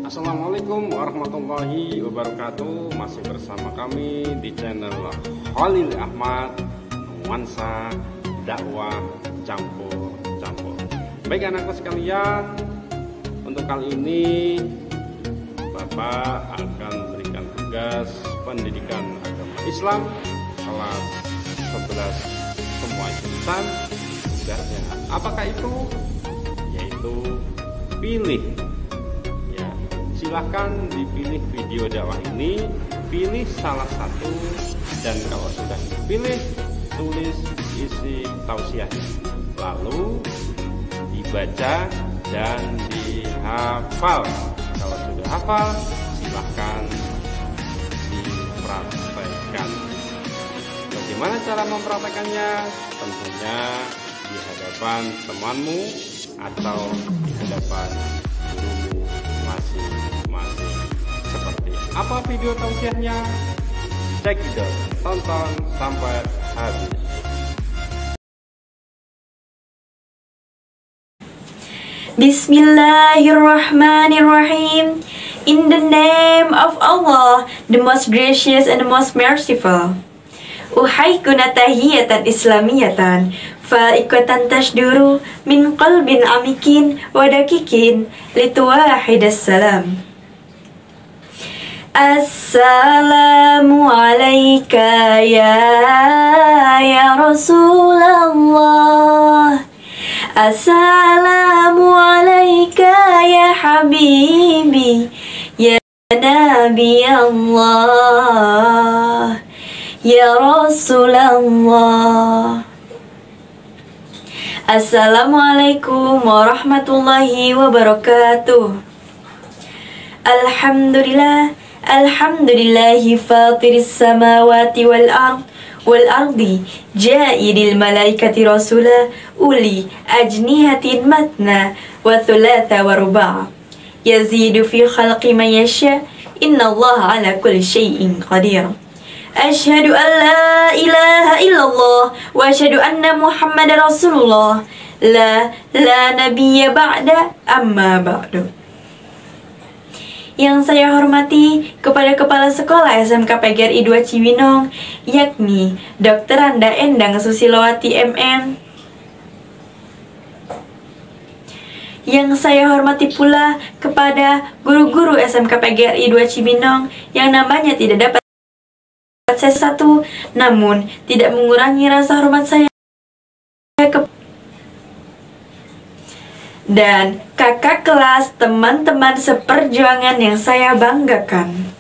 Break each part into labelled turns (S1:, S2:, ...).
S1: Assalamualaikum warahmatullahi wabarakatuh. Masih bersama kami di channel Khalil Ahmad, nuansa dakwah campur-campur. Baik anakku sekalian, untuk kali ini Bapak akan memberikan tugas pendidikan agama Islam kelas 11 semua jurusan. Tugasnya apakah itu? Yaitu pilih. Silahkan dipilih video dakwah ini, pilih salah satu, dan kalau sudah dipilih, tulis isi tausiahnya, lalu dibaca dan dihafal. Kalau sudah hafal, silahkan dipraktekkan. Bagaimana cara mempraktekannya? Tentunya di hadapan temanmu atau di hadapan gurumu masing-masing. Seperti apa video tausiahnya? Cek video, tonton sampai habis.
S2: Bismillahirrahmanirrahim. In the name of Allah, the most gracious and the most merciful. Uhaykuna tahiyatan islamiyatan fa'iqatan tashduru min qalbin amikin wadakikin lituwahidas salam. Assalamu alayka ya Rasulullah. Assalamu alayka ya habibi ya Nabi Allah ya Rasulullah. Assalamualaikum warahmatullahi wabarakatuh. Alhamdulillah, alhamdulillahi fatiris samawati wal ardi ja'idil malaikati rasula uli ajnihatin matna wa thulatha wa ruba' yazidu fi khalqi man yasha innallaha ala kulli syai'in qadir. Asyhadu an la ilaha illallah wa asyhadu anna Muhammadar Rasulullah la nabiyya ba'da amma ba'du. Yang saya hormati kepada Kepala Sekolah SMK PGRI 2 Cibinong, yakni Dr. Anda Endang Susilowati MM. Yang saya hormati pula kepada guru-guru SMK PGRI 2 Cibinong yang namanya tidak dapat saya satu, namun tidak mengurangi rasa hormat saya dan kakak kelas, teman-teman seperjuangan yang saya banggakan.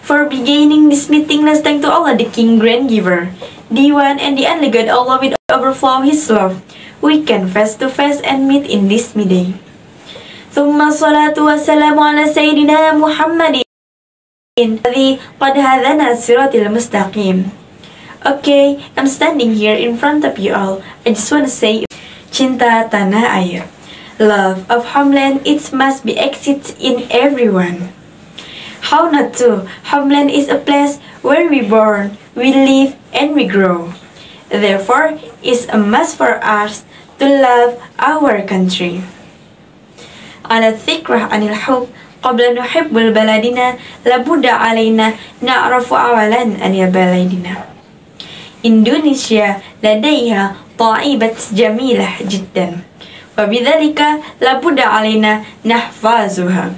S2: For beginning this meeting, let's thank to Allah, the King Grand Giver, the one and the only God, Allah with overflow His love. We can face to face and meet in this meeting. Thumma salatu wassalamu ala Sayyidina Muhammadin qad hadana siratil mustaqim. Okay, I'm standing here in front of you all. I just want to say, cinta tanah air, love of homeland, it must be exists in everyone. How not to? Homeland is a place where we born, we live, and we grow. Therefore, it's a must for us to love our country. Ala dhikrah anil hub qabla nuhibbul baladina labudda alaina na'rafu awalan anil baladina. Indonesia ladaiha ta'ibat jamilah jiddan wa bidzalika labudda alaina nahfazuha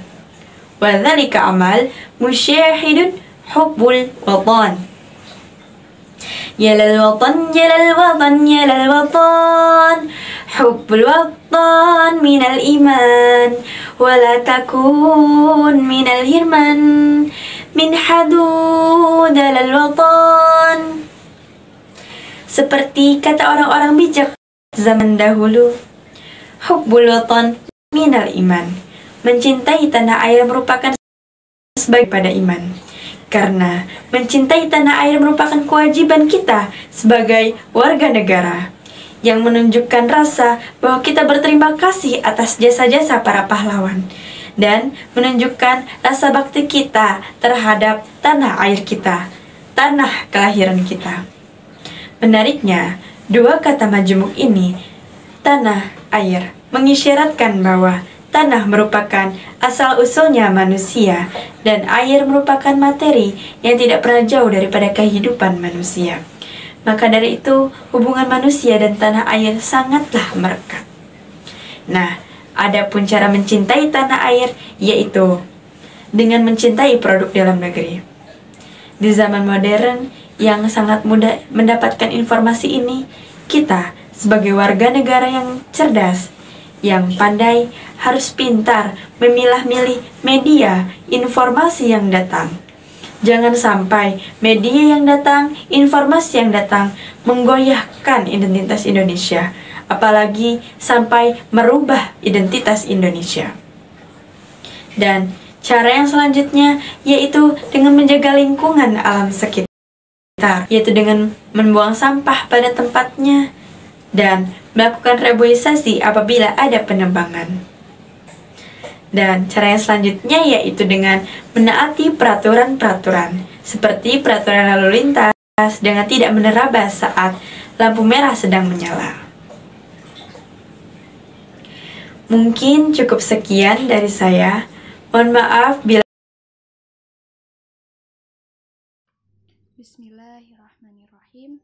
S2: wa dzalika amal musyahidun hubbul watan. Ya lal watan ya lal watan ya lal watan hubbul watan minal iman wala takun minal hirman min hadud lal watan. Seperti kata orang-orang bijak zaman dahulu, hubbul watan minal iman, mencintai tanah air merupakan sebagai pada iman. Karena mencintai tanah air merupakan kewajiban kita sebagai warga negara yang menunjukkan rasa bahwa kita berterima kasih atas jasa-jasa para pahlawan dan menunjukkan rasa bakti kita terhadap tanah air kita, tanah kelahiran kita. Menariknya, dua kata majemuk ini, tanah air, mengisyaratkan bahwa tanah merupakan asal-usulnya manusia, dan air merupakan materi yang tidak pernah jauh daripada kehidupan manusia. Maka dari itu, hubungan manusia dan tanah air sangatlah melekat. Nah, adapun cara mencintai tanah air, yaitu dengan mencintai produk dalam negeri. Di zaman modern yang sangat mudah mendapatkan informasi ini, kita sebagai warga negara yang cerdas, yang pandai, harus pintar memilah-milih media informasi yang datang. Jangan sampai media yang datang, informasi yang datang menggoyahkan identitas Indonesia, apalagi sampai merubah identitas Indonesia. Dan cara yang selanjutnya yaitu dengan menjaga lingkungan alam sekitar, yaitu dengan membuang sampah pada tempatnya dan melakukan reboisasi apabila ada penebangan. Dan cara yang selanjutnya yaitu dengan menaati peraturan-peraturan seperti peraturan lalu lintas dengan tidak menerabas saat lampu merah sedang menyala. Mungkin cukup sekian dari saya. Mohon maaf bila
S3: Bismillahirrahmanirrahim.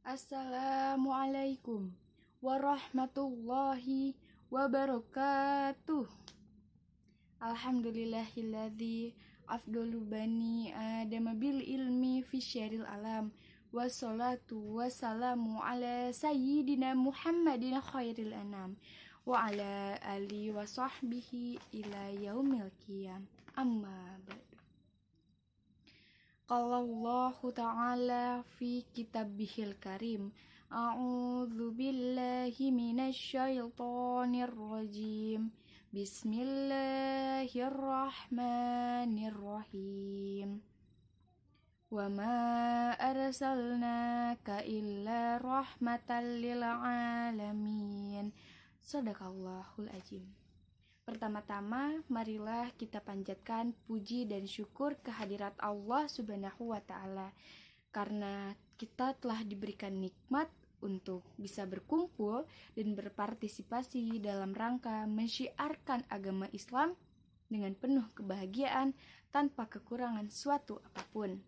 S3: Assalamualaikum warahmatullahi wabarakatuh. Alhamdulillahilladzi afdalu bani adama bil ilmi fi syaril alam. Wassalatu wassalamu ala sayyidina Muhammadin khairil anam wa ala alihi wa sahbihi ila yaumil qiyam. Amma ba'du. Qala Allahu ta'ala fi kitabihil karim, a'udzu billahi minasy syaithanir rajim. Bismillahirrahmanirrahim. Wa ma arsalnaka illa rahmatan lil alamin. Shadaqallahul azim. Pertama-tama, marilah kita panjatkan puji dan syukur kehadirat Allah Subhanahu wa Ta'ala, karena kita telah diberikan nikmat untuk bisa berkumpul dan berpartisipasi dalam rangka mensyiarkan agama Islam dengan penuh kebahagiaan tanpa kekurangan suatu apapun.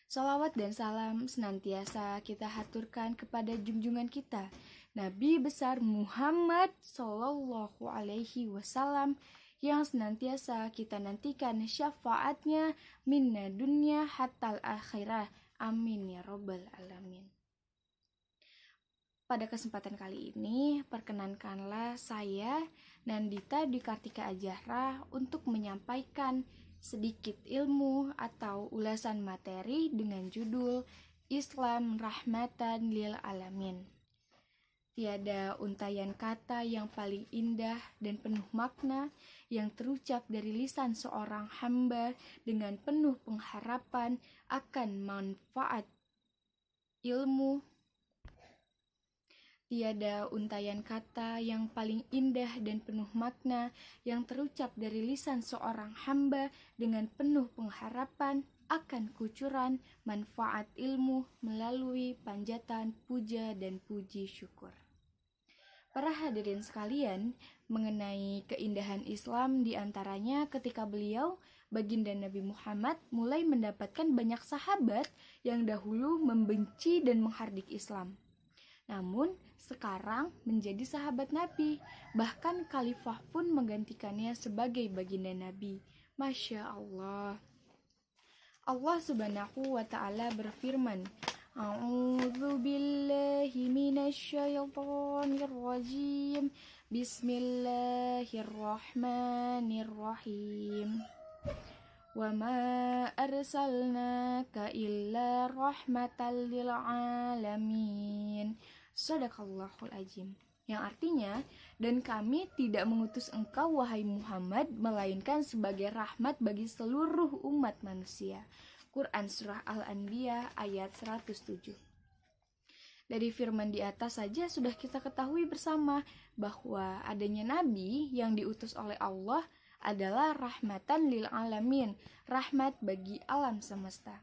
S3: Salawat dan salam senantiasa kita haturkan kepada junjungan kita, Nabi besar Muhammad Sallallahu Alaihi Wasallam, yang senantiasa kita nantikan syafaatnya minna dunya hatal akhirah. Amin ya robbal alamin. Pada kesempatan kali ini, perkenankanlah saya, Nandita Dwi Kartika Ajahra, untuk menyampaikan sedikit ilmu atau ulasan materi dengan judul Islam Rahmatan Lil Alamin. Tiada untayan kata yang paling indah dan penuh makna yang terucap dari lisan seorang hamba dengan penuh pengharapan akan manfaat ilmu. Tiada untayan kata yang paling indah dan penuh makna yang terucap dari lisan seorang hamba dengan penuh pengharapan akan kucuran manfaat ilmu melalui panjatan, puja, dan puji syukur. Para hadirin sekalian, mengenai keindahan Islam diantaranya ketika beliau, baginda Nabi Muhammad, mulai mendapatkan banyak sahabat yang dahulu membenci dan menghardik Islam. Namun, sekarang menjadi sahabat Nabi, bahkan khalifah pun menggantikannya sebagai baginda Nabi. Masya Allah. Allah Subhanahu wa Ta'ala berfirman, A'udzu billahi minasy syaithanir rajim. Bismillahirrahmanirrahim. Wa ma arsalnaka illa rahmatan lil alamin. Shadaqallahul azim. Yang artinya, dan kami tidak mengutus engkau wahai Muhammad melainkan sebagai rahmat bagi seluruh umat manusia. Quran Surah Al-Anbiya ayat 107. Dari firman di atas saja sudah kita ketahui bersama bahwa adanya Nabi yang diutus oleh Allah adalah rahmatan lil alamin, rahmat bagi alam semesta.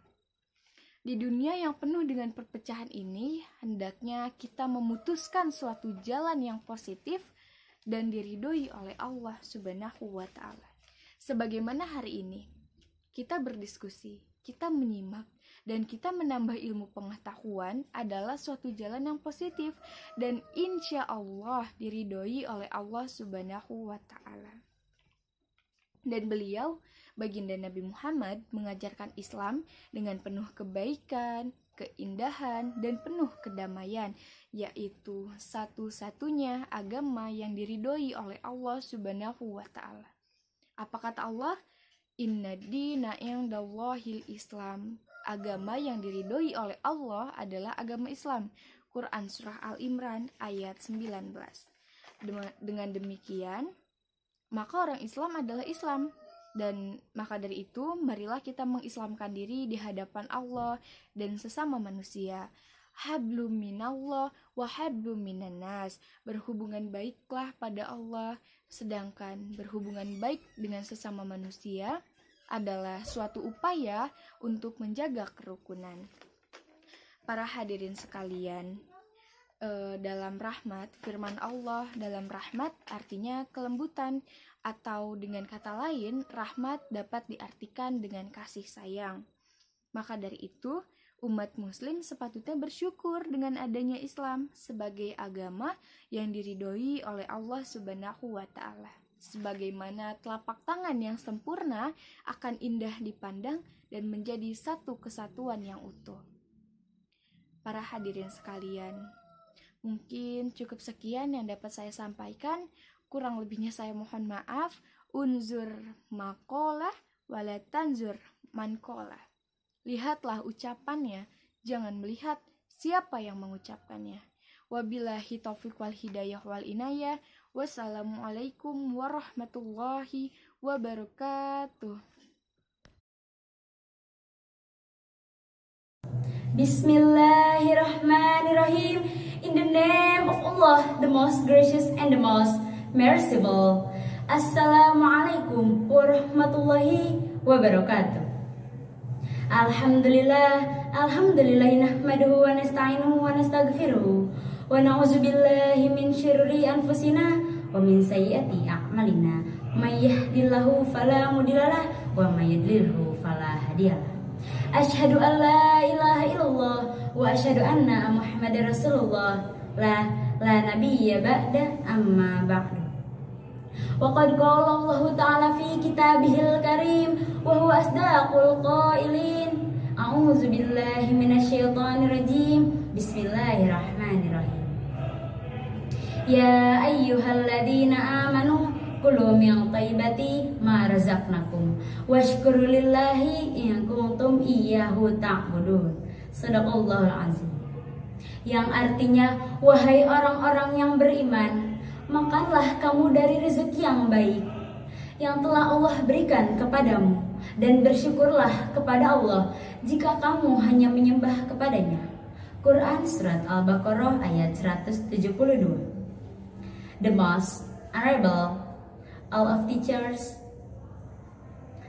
S3: Di dunia yang penuh dengan perpecahan ini, hendaknya kita memutuskan suatu jalan yang positif dan diridhoi oleh Allah Subhanahu wa Ta'ala. Sebagaimana hari ini kita berdiskusi, kita menyimak, dan kita menambah ilmu pengetahuan adalah suatu jalan yang positif dan insya Allah diridhoi oleh Allah Subhanahu wa Ta'ala. Dan beliau, baginda Nabi Muhammad, mengajarkan Islam dengan penuh kebaikan, keindahan, dan penuh kedamaian, yaitu satu-satunya agama yang diridhoi oleh Allah Subhanahu wa Ta'ala. Apa kata Allah? Inna dina indallahil Islam. Agama yang diridhoi oleh Allah adalah agama Islam. Quran Surah Al-Imran ayat 19. Dengan demikian, maka orang Islam adalah Islam. Dan maka dari itu, marilah kita mengislamkan diri di hadapan Allah dan sesama manusia. Hablum minallah wa hablum minannas. Berhubungan baiklah pada Allah, sedangkan berhubungan baik dengan sesama manusia adalah suatu upaya untuk menjaga kerukunan. Para hadirin sekalian, dalam rahmat, firman Allah dalam rahmat artinya kelembutan, atau dengan kata lain, rahmat dapat diartikan dengan kasih sayang. Maka dari itu, umat muslim sepatutnya bersyukur dengan adanya Islam sebagai agama yang diridhoi oleh Allah Subhanahu wa Ta'ala. Sebagaimana telapak tangan yang sempurna akan indah dipandang dan menjadi satu kesatuan yang utuh. Para hadirin sekalian, mungkin cukup sekian yang dapat saya sampaikan. Kurang lebihnya saya mohon maaf. Unzur maqalah wala tanzur manqalah. Lihatlah ucapannya, jangan melihat siapa yang mengucapkannya. Wabillahi taufiq wal hidayah wal inayah. Wassalamualaikum warahmatullahi wabarakatuh.
S4: Bismillahirrahmanirrahim. In the name of Allah, the most gracious and the most merciful. Assalamualaikum warahmatullahi wabarakatuh. Alhamdulillah nahmaduhu wa nasta'inuhu wa nastaghfiruh wa na'udzu billahi min syururi anfusina wa min sayyiati a'malina. May yahdihillahu fala mudhillalah wa may yudlilhu fala hadiyalah. Asyhadu an la ilaha illallah wa asyhadu anna Muhammadar Rasulullah. La nabiyya ba'da amma ba'du. Wa qad qala Allah Ta'ala fi kitabihil karim wa huwa asdaqul qailin. A'udzu billahi minasyaitonir rajim. Bismillahirrahmanirrahim. Ya ayyuhalladzina amanu kulu min thayyibati ma razaqnakum washkuru lillahi in kuntum iyyahu ta'budun. Shadaqallahul azim. Yang artinya, wahai orang-orang yang beriman, makanlah kamu dari rezeki yang baik yang telah Allah berikan kepadamu, dan bersyukurlah kepada Allah jika kamu hanya menyembah kepadanya. Quran Surat Al-Baqarah ayat 172. The most honorable all of teachers,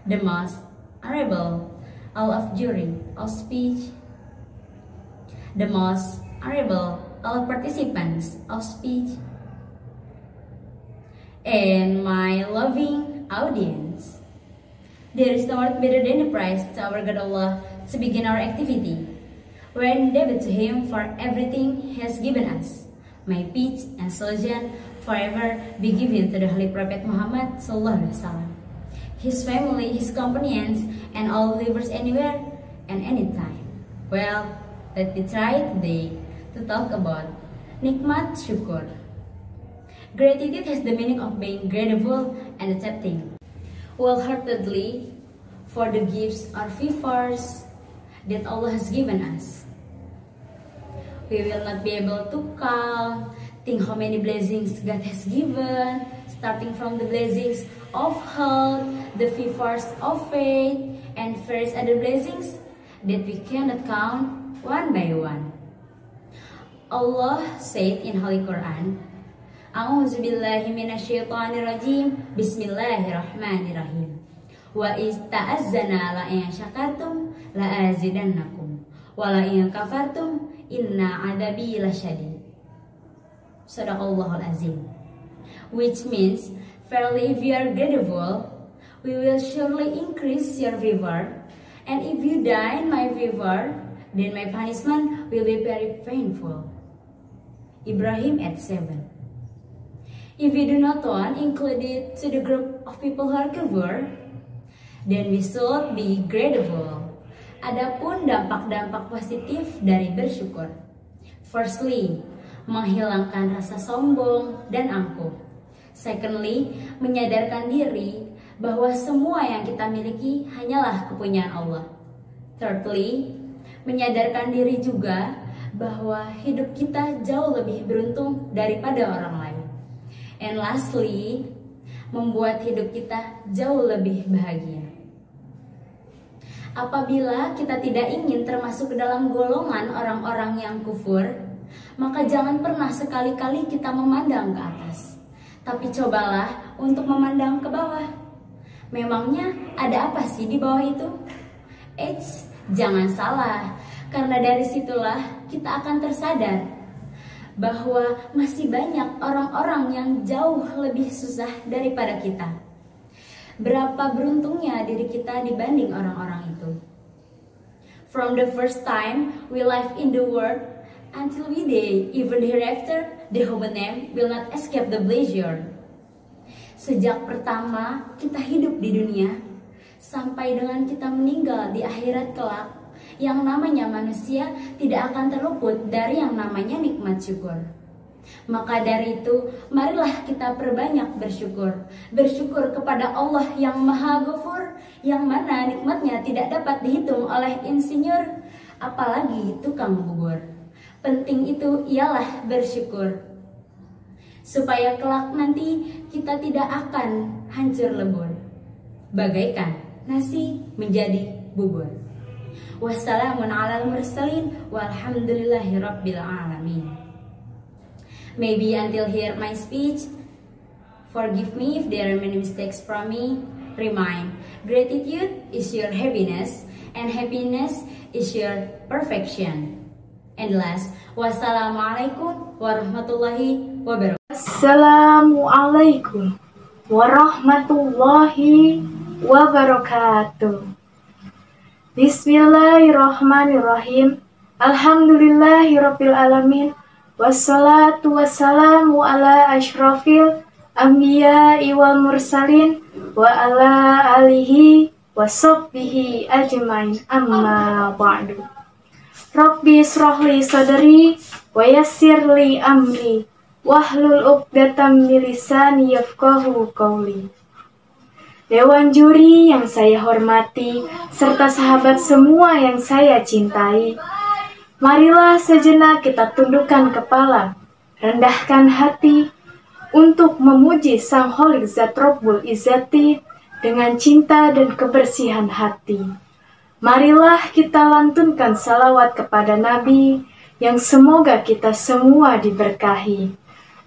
S4: the most honorable all of jury of speech, the most honorable all participants of speech, and my loving audience. There is no word better than the praise to our God Allah to begin our activity. We are indebted to Him for everything He has given us. May peace and salvation forever be given to the Holy Prophet Muhammad Sallallahu Alaihi Wasallam, his family, his companions, and all believers anywhere and anytime. Well, let me try today to talk about nikmat syukur. Gratitude has the meaning of being grateful and accepting wholeheartedly for the gifts or favors that Allah has given us. We will not be able to count, think how many blessings God has given, starting from the blessings of health, the favors of faith, and various other blessings that we cannot count one by one. Allah said in Holy Quran, A'udzu billahi minasyaitonir rajim. Bismillahirrahmanirrahim. Wa ista'azzana la in syakartum la azidannakum wa la in kafartum inna adabi lasyadid. Shadaqallahul azim. which means, verily if you are grateful, we will surely increase your favor, and if you die in my favor, then my punishment will be very painful. Ibrahim 8:7. If we do not want included to the group of people who are kafir, then we should be grateful. Adapun dampak-dampak positif dari bersyukur. Firstly, menghilangkan rasa sombong dan angkuh. Secondly, menyadarkan diri bahwa semua yang kita miliki hanyalah kepunyaan Allah. Thirdly, menyadarkan diri juga bahwa hidup kita jauh lebih beruntung daripada orang lain. And lastly, membuat hidup kita jauh lebih bahagia. Apabila kita tidak ingin termasuk ke dalam golongan orang-orang yang kufur, maka jangan pernah sekali-kali kita memandang ke atas. Tapi cobalah untuk memandang ke bawah. Memangnya ada apa sih di bawah itu? Eits, jangan salah, karena dari situlah kita akan tersadar bahwa masih banyak orang-orang yang jauh lebih susah daripada kita. Berapa beruntungnya diri kita dibanding orang-orang itu. From the first time we live in the world until we die, even hereafter, the human name will not escape the pleasure. Sejak pertama kita hidup di dunia, sampai dengan kita meninggal di akhirat kelak, yang namanya manusia tidak akan terluput dari yang namanya nikmat syukur. Maka dari itu, marilah kita perbanyak bersyukur. Bersyukur kepada Allah yang Maha Ghafur, yang mana nikmatnya tidak dapat dihitung oleh insinyur, apalagi tukang bubur. Penting itu ialah bersyukur, supaya kelak nanti kita tidak akan hancur lebur, bagaikan nasi menjadi bubur. Wassalamun alal mursalin walhamdulillahi rabbil alamin. Maybe until here my speech. Forgive me if there are many mistakes from me. Remind, gratitude is your happiness, and happiness is your perfection. And last, wassalamualaikum warahmatullahi wabarakatuh.
S5: Assalamualaikum warahmatullahi wabarakatuh. Bismillahirrahmanirrahim. Alhamdulillahirabbil alamin. Wassalatu wassalamu ala asyrafil anbiya'i wal mursalin wa ala alihi wa sahbihi ajmain, amma ba'du. Rabbi israhli sadri wa yassirli amri wahlul 'uqdatam min lisani yafqahu qawli. Dewan juri yang saya hormati, serta sahabat semua yang saya cintai, marilah sejenak kita tundukkan kepala, rendahkan hati, untuk memuji Sang Holik Zat Rabbul Izzati dengan cinta dan kebersihan hati. Marilah kita lantunkan salawat kepada Nabi, yang semoga kita semua diberkahi.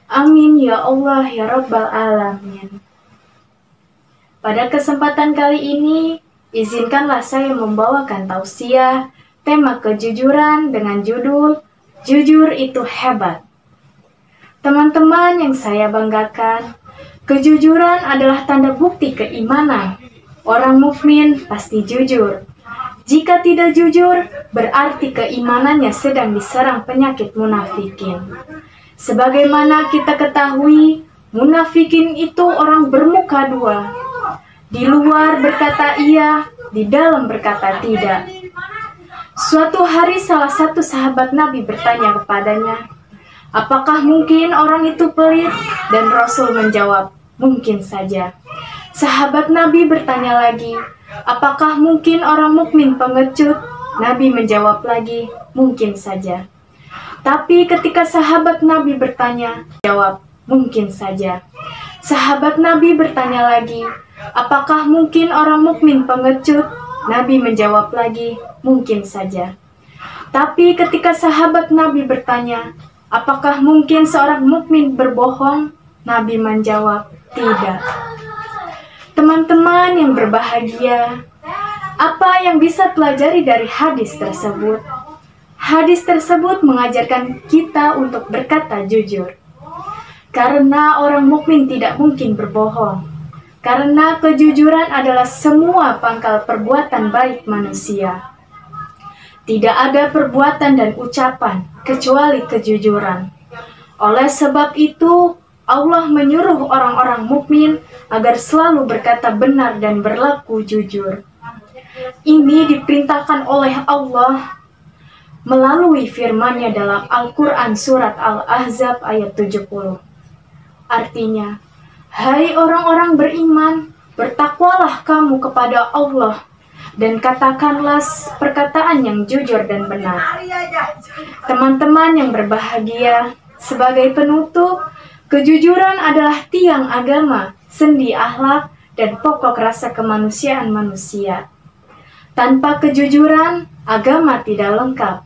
S5: Amin ya Allah ya Rabbal Alamin. Pada kesempatan kali ini, izinkanlah saya membawakan tausiah tema kejujuran dengan judul Jujur Itu Hebat. Teman-teman yang saya banggakan, kejujuran adalah tanda bukti keimanan. Orang mukmin pasti jujur. Jika tidak jujur, berarti keimanannya sedang diserang penyakit munafikin. Sebagaimana kita ketahui, munafikin itu orang bermuka dua. Di luar berkata iya, di dalam berkata tidak. Suatu hari salah satu sahabat Nabi bertanya kepadanya, apakah mungkin orang itu pelit? Dan Rasul menjawab, mungkin saja. Sahabat Nabi bertanya lagi, apakah mungkin orang mukmin pengecut? Nabi menjawab lagi, mungkin saja. Tapi ketika sahabat Nabi bertanya, jawab, mungkin saja. Sahabat Nabi bertanya lagi, apakah mungkin orang mukmin pengecut? Nabi menjawab lagi, mungkin saja. Tapi ketika sahabat Nabi bertanya, apakah mungkin seorang mukmin berbohong? Nabi menjawab, tidak. Teman-teman yang berbahagia, apa yang bisa pelajari dari hadis tersebut? Hadis tersebut mengajarkan kita untuk berkata jujur. Karena orang mukmin tidak mungkin berbohong. Karena kejujuran adalah semua pangkal perbuatan baik manusia. Tidak ada perbuatan dan ucapan kecuali kejujuran. Oleh sebab itu, Allah menyuruh orang-orang mukmin agar selalu berkata benar dan berlaku jujur. Ini diperintahkan oleh Allah melalui firman-Nya dalam Al-Quran surat Al-Ahzab ayat 70. Artinya, hai orang-orang beriman, bertakwalah kamu kepada Allah dan katakanlah perkataan yang jujur dan benar. Teman-teman yang berbahagia, sebagai penutup, kejujuran adalah tiang agama, sendi akhlak, dan pokok rasa kemanusiaan manusia. Tanpa kejujuran, agama tidak lengkap,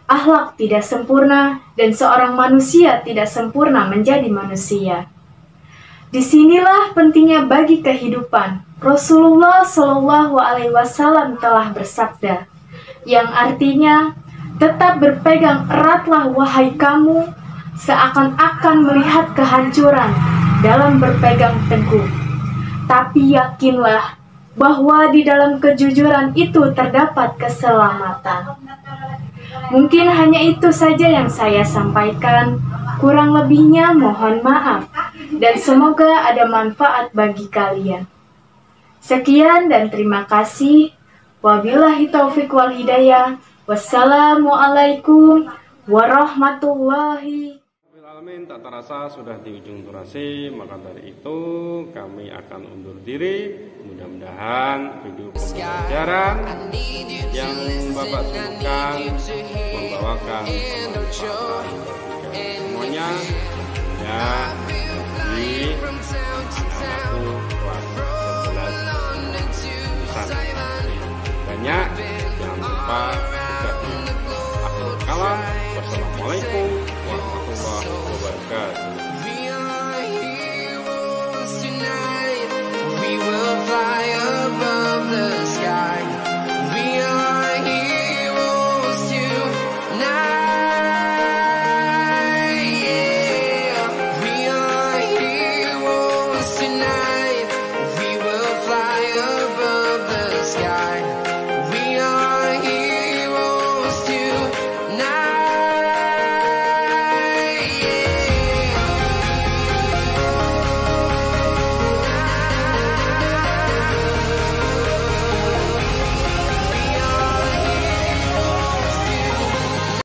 S5: akhlak tidak sempurna, dan seorang manusia tidak sempurna menjadi manusia. Disinilah pentingnya bagi kehidupan. Rasulullah Shallallahu Alaihi Wasallam telah bersabda, yang artinya, tetap berpegang eratlah wahai kamu, seakan-akan melihat kehancuran dalam berpegang teguh. Tapi yakinlah bahwa di dalam kejujuran itu terdapat keselamatan. Mungkin hanya itu saja yang saya sampaikan. Kurang lebihnya mohon maaf. Dan semoga ada manfaat bagi kalian. Sekian dan terima kasih. Wabillahi taufiq wal hidayah. Wassalamualaikum warahmatullahi.
S1: Tak terasa sudah di ujung durasi, maka dari itu kami akan undur diri. Mudah-mudahan video pembelajaran yang Bapak suguhkan membawakan kemanfaatan bagi semuanya. Ya,